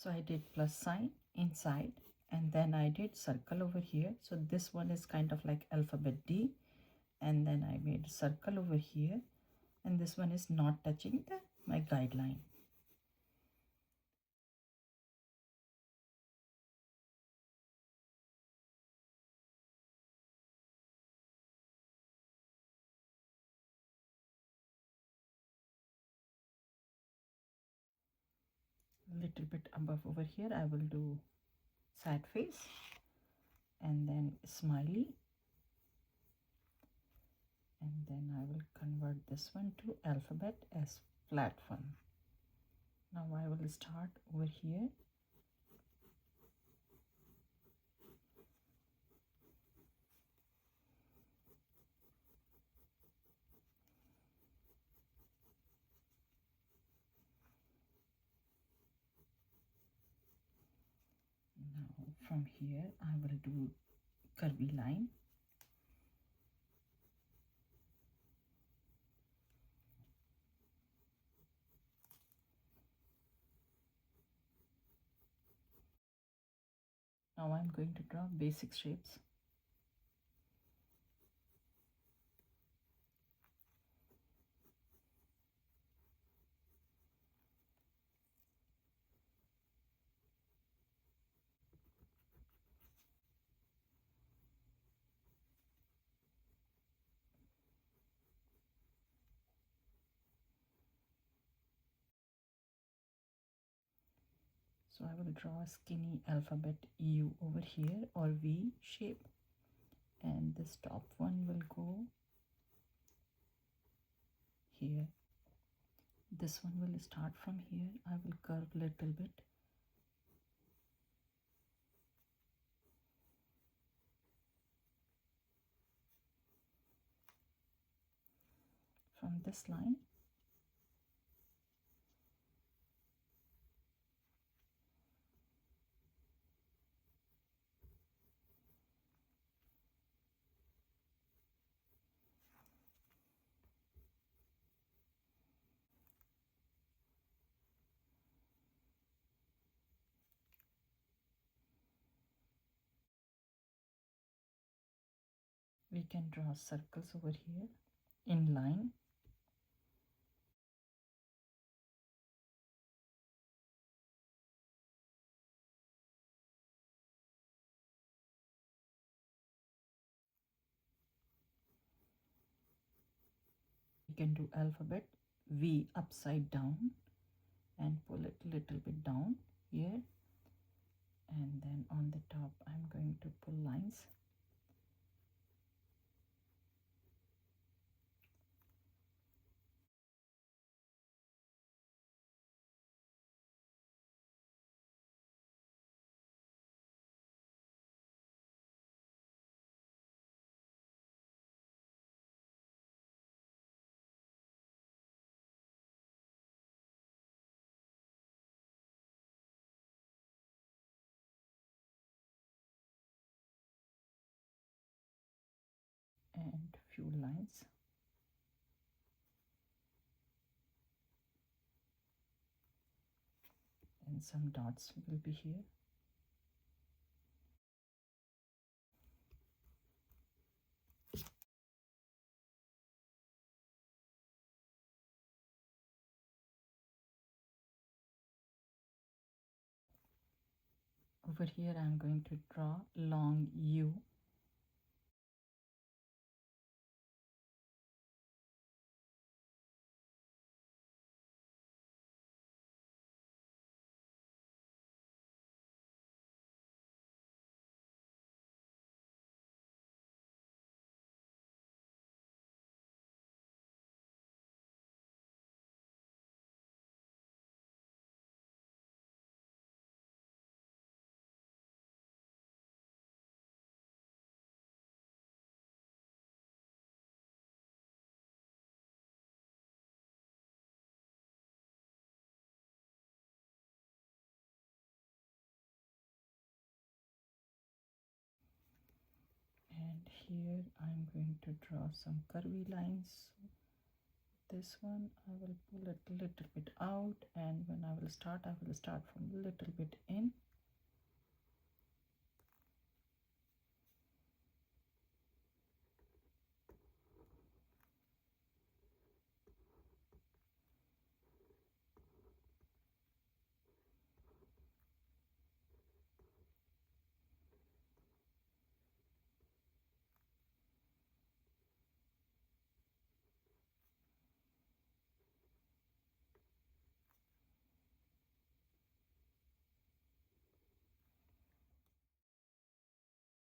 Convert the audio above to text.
So I did plus sign inside, and then I did circle over here. So this one is kind of like alphabet D, and then I made a circle over here, and this one is not touching my guideline. A little bit above over here I will do sad face, and then smiley, and then I will convert this one to alphabet as flat one. Now I will start over here. Now from here I will do curvy line. Now I'm going to draw basic shapes. So I will draw a skinny alphabet U over here, or V shape, and this top one will go here. This one will start from here. I will curve a little bit. From this line, we can draw circles over here in line. We can do alphabet V upside down and pull it a little bit down here, and then on the top I'm going to pull lines. And few lines. And some dots will be here. Over here I'm going to draw long U. And here I'm going to draw some curvy lines this one I will pull it a little bit out, and when I will start from a little bit in.